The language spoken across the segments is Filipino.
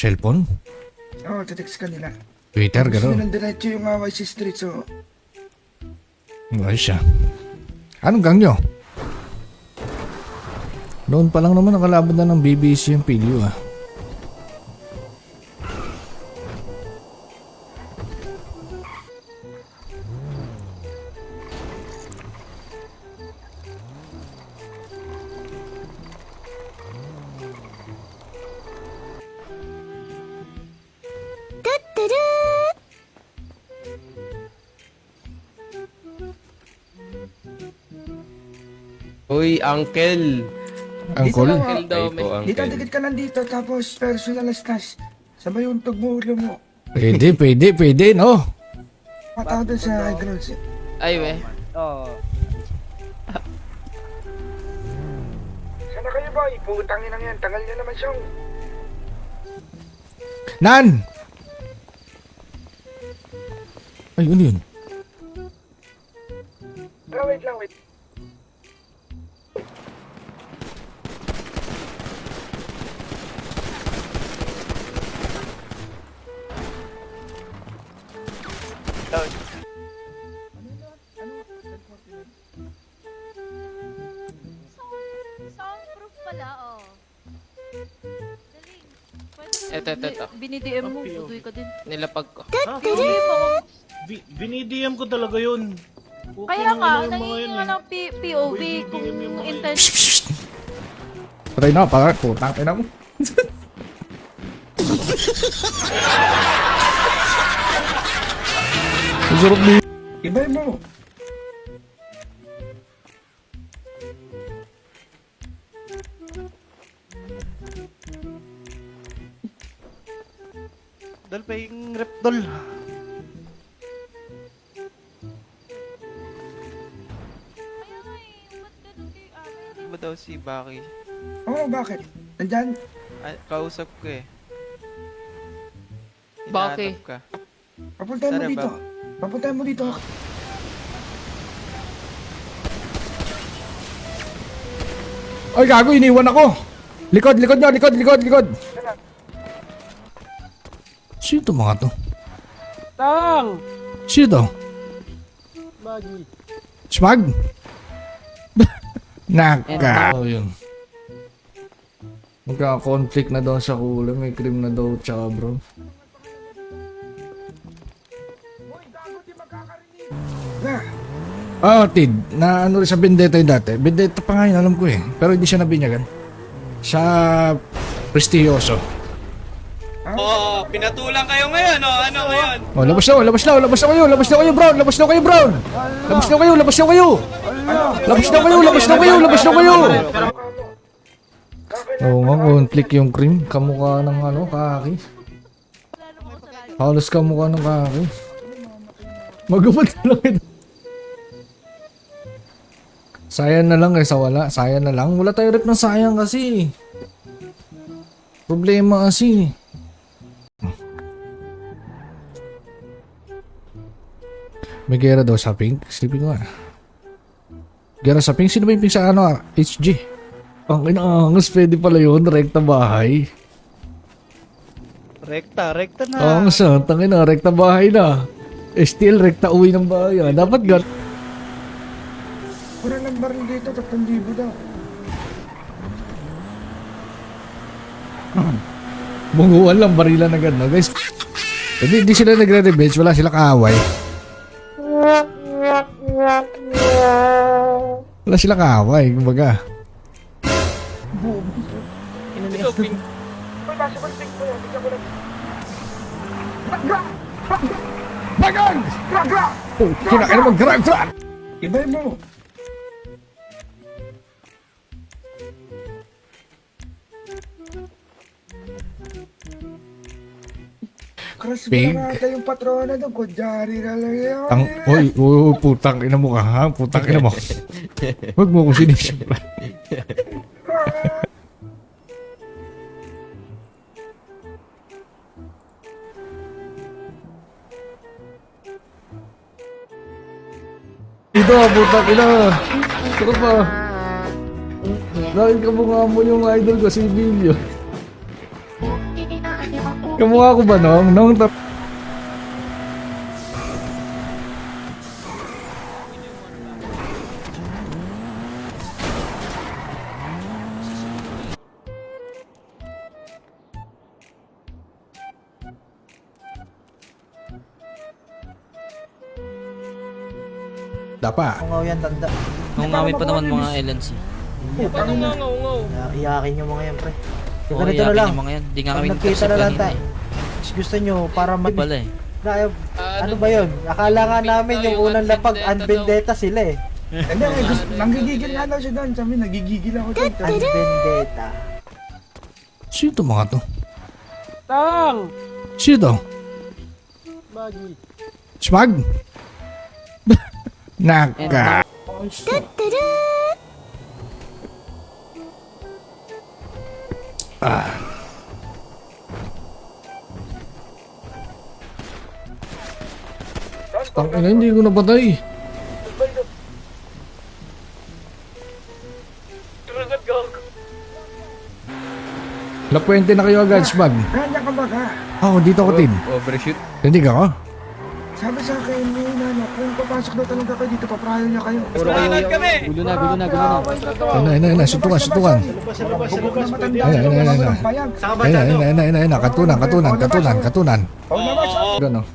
Cellphone? Oo, text ka nila. Twitter, Gusto gano'n. nilang diretso yung YC Street, so... Ayos siya. Anong gang nyo? Noon pa lang naman nakalaban na ng BBC yung pilyo ah. Uy, Uncle. Angkol? Dito lang, Uncle daw, Dito, Uncle. dikit ka lang dito, tapos personal stash. Sabay yung tug mo, ulo mo. Pwede, no? Matao dun sa high grounds. Ay, we. Sana kayo ba? Iputangin lang yan. Tagal niya naman siyang. Nan! Ay, ano yun? Wait lang, wait. Soundproof pala, oh. Daling. Eto. Binidm mo, budoy ka din. Nilapag ko. POV mo. Binidm ko talaga yun. Kaya nga, yung mga nangingin yun nga ng POV kung intense. Patay na, para putang ina mo. Ang sarap ni... Ibay mo. Dal pa yung reptol. Kaya nga eh, ba't ganun kayo amin? Hindi mo daw si Baki. Oo, bakit? Nandyan. Kausap ko eh. Baki. Hinahanap ka. Papuntahin mo Sana dito. ba? Papuntahin mo dito. Ay, gago, iniwan ako! Likod nyo, likod! Sino to mga to? Tang! Sino to? Bagi. Smag? Naka. Oh, yun. Magka-conflict na daw sa kulay. May cream na daw tsaka bro. Na. Ah, Tid. Na ano rin sa Vendetta yung dati. Vendetta pa nga yun, alam ko eh. Pero hindi siya nabinyagan. Sa Prestigioso. Oh, pinatulang kayo ngayon, oh. Ano ngayon? Oh, labas na kayo, Brown! Labas na kayo! Oo nga, conflict yung cream. Kamukha ng ano, kaki. Halos kamukha ng kaki. Magubad na lang ito. Sayang na lang sa wala. Sayang na lang. Wala tayo rep ng sayang kasi. Problema kasi. May gera daw sa pink. Sleeping ko nga. Gera sa pink? Sino ba yung pink sa ano? HG. Ang inaangas. Pwede pala yun. Rekta bahay. Rekta na. Oo nga sa. Tangin na. Rekta bahay na. Still rekta uwi ng bahay. Dapat gan. Pura lang baril dito, 3,000 daw. Bunguan lang. Barilan na gano'n. Guys. Hindi sila nagre-revenge. Wala sila kaaway. Wala sila kaaway. Kumbaga. Ito, pink. Uy, nasa balbing ko yan. Bigyan ko lang. Bagang! Gra! Kinain mo. Gra! Ibay mo. Crush mo Pig. na natin yung patrona doon. Kudyari na lang yun. Oy, putang ina mo ka ha? Putang ina mo. Huwag mo kong sinisipra. Dito, putang ina. Saka pa. Bakit ka mo yung idol ko, si Emilio? Kamukha ko ba, Nong? Nong, Dapa. Ungaw yan, tanda. Nungawin pa naman mga LNC. Paano nga ngaw? Iyakin yung mga yan, pre. Yung Oo, ganito na iyakin lang. yung mga yan. Di nga Pag kami nagkita na lang kanina tayo. Gusto nyo, para eh. Di pala eh. Ano ba yun? Akala nga namin yung unang lapag, Unbendetta sila eh. Hindi, nanggigigil nga daw siya doon. Sabi, nagigigil ako doon. Unbendetta. Sino to mga to? Tang! Sino to? Bagi. Smag? Naka. Tangina, hindi ko napatay. Lapuente na kayo agad, Smag. Kanya ka ba ka? Oo, dito ako, Tin. Overshoot. Hindi ka ako. Sabi sa akin, may nana, kung papasok daw talaga kayo dito, paprayo niya kayo. Nanod kami! Gulo na, gulo na, gulo na. Ayun, sutukan, sutukan. Bubog na matanda. Ayun, ayun, ayun. Walang payag. Ayun, katunan. Oh, labas. Gano?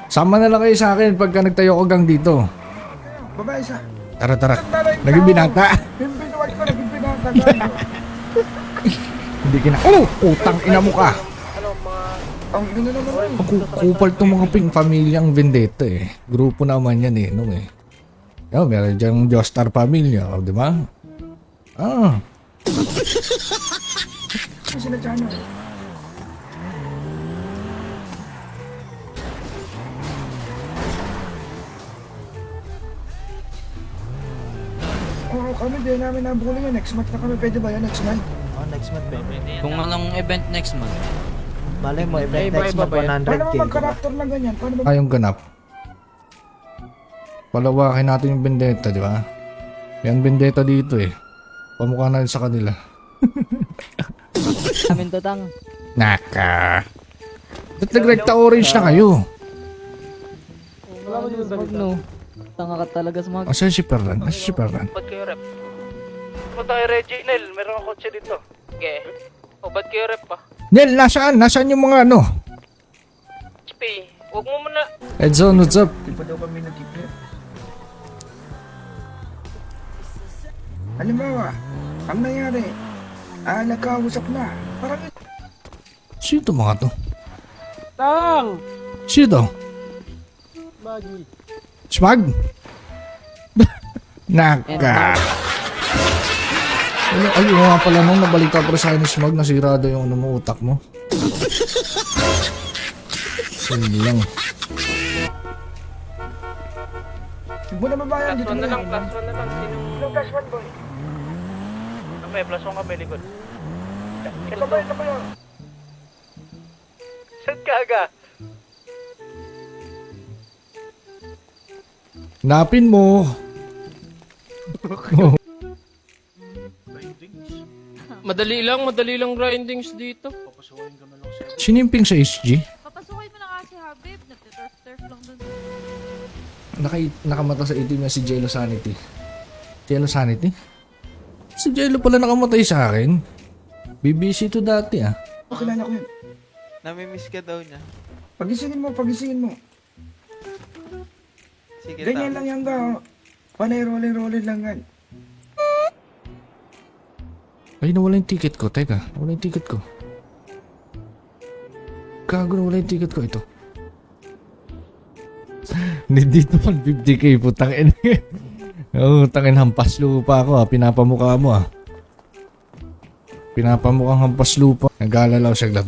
Sama na lang kayo sa akin pagka nagtayo ko gang dito. Babae isa. Tara. Naging binata. Yung binuwag ko, naging binata. Hindi kina... Oh! Utang ina mo ka! Ang ino naman. Kupal tong mga ping pamilyang Vendetta eh. Grupo naman yan eh, nung eh. Yo, meron dyang Joestar pamilya, oh, di ba? Ah. Ano sila dyan? Oo, kami din namin nabuli yun. Next month na kami. Pwede ba yun? Next month? Oh, next month, pre. Kung anong event next month. Malay mo, event Iba-iba next month, ba yan? 100k. Paano mo magka-raptor na ganyan? Paano ba? Ayong ganap. Palawakin natin yung Vendetta, di ba? Yan Vendetta dito eh. Pamukha natin sa kanila. Amin to, Tang. Naka. Ba't nag-recta orange na kayo? Wala mo dito salita. Tanga ka talaga sa mga... Asa si Perlan? Asa si Perlan? Ba't kayo rep? Punta kay Reginald, meron akong kotse dito. Okay. O ba't kayo rep pa? Nel, nasaan? Nasaan yung mga ano? HP, huwag mo muna. Edson, what's up? Di pa daw kami nag-iplip. Halimbawa, ang nangyari, nagkausap na. Parang Sino to mga to? Tang! Sino to? Bagi. Smag? Naka. Ayun nga pala nung nabalita pa sa akin ni Smag, nasira daw yung ano mo, utak mo. Hindi lang. Sigbo na babayan dito Plus 1 na lang, na. plus 1 na lang. Sino? Yung plus one boy. Kami, plus 1 kami, likod. Ito ba yun? Saan ka aga? Napin mo. Madali lang grindings dito. Sinimping sa SG? Papasukin mo na kasi, Habib. Nagtiturf-turf lang dun. Nakamata sa itim na si Jello Sanity. Jello Sanity? Si Jello pala nakamatay sa akin. BBC to dati ah. Oh, kilala ko yun. Namimiss ka daw niya. Pagisingin mo. Sige, Ganyan lang yan ba? Panay rolling lang yan. Ay, nawala yung ticket ko. Teka, nawala yung ticket ko. Gago, nawala yung ticket ko. Ito. Dito man 50k, putang ina. Oo, tangin, hampas lupa ako ah. Pinapamukha mo ah. Pinapamukhang hampas lupa. Nag-aalala ko saglit.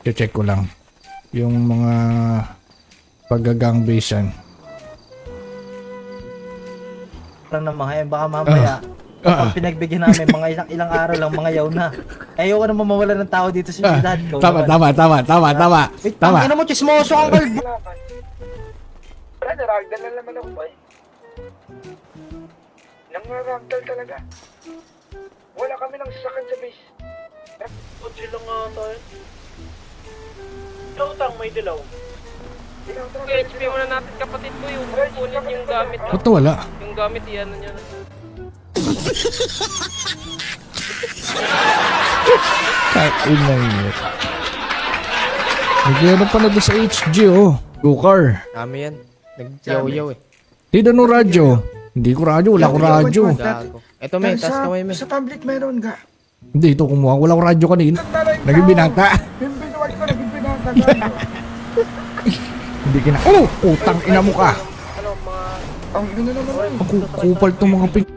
Check ko lang. Yung mga pag-gang base yan. Lang ng mga yan, baka mamaya. Pag pinagbigyan namin, mga ilang araw lang, mga yaw na. Ayoko na mawala ng tao dito sa syudad ko. Tama. Wait, tangina mo, chismoso ang kalbo. Brother, ragdal na naman ako boy. Nang ragdal talaga. Wala kami ng sasakyan sa base. Kotse lang nga tayo. Utang, may dilaw. HP muna natin kapatid ko yung kunin yung gamit. Ba't nawala? Yung gamit iyan niya na. Kaina yun. Nagyano pa na doon sa HG, oh. Go-car. Kami yan. Nagyaw-yaw eh. Di na no radyo. Hindi ko radyo, wala ko radyo. Ito may, tas kamay may. Sa tablet meron ka. Hindi, ito kumuha. Wala ko radyo kanina. Naging binata. Yung binuwag ko, naging binata. Hindi kina... Oh! Utang ina mo ka. Ang ina naman. Ang kupal tong mga ping...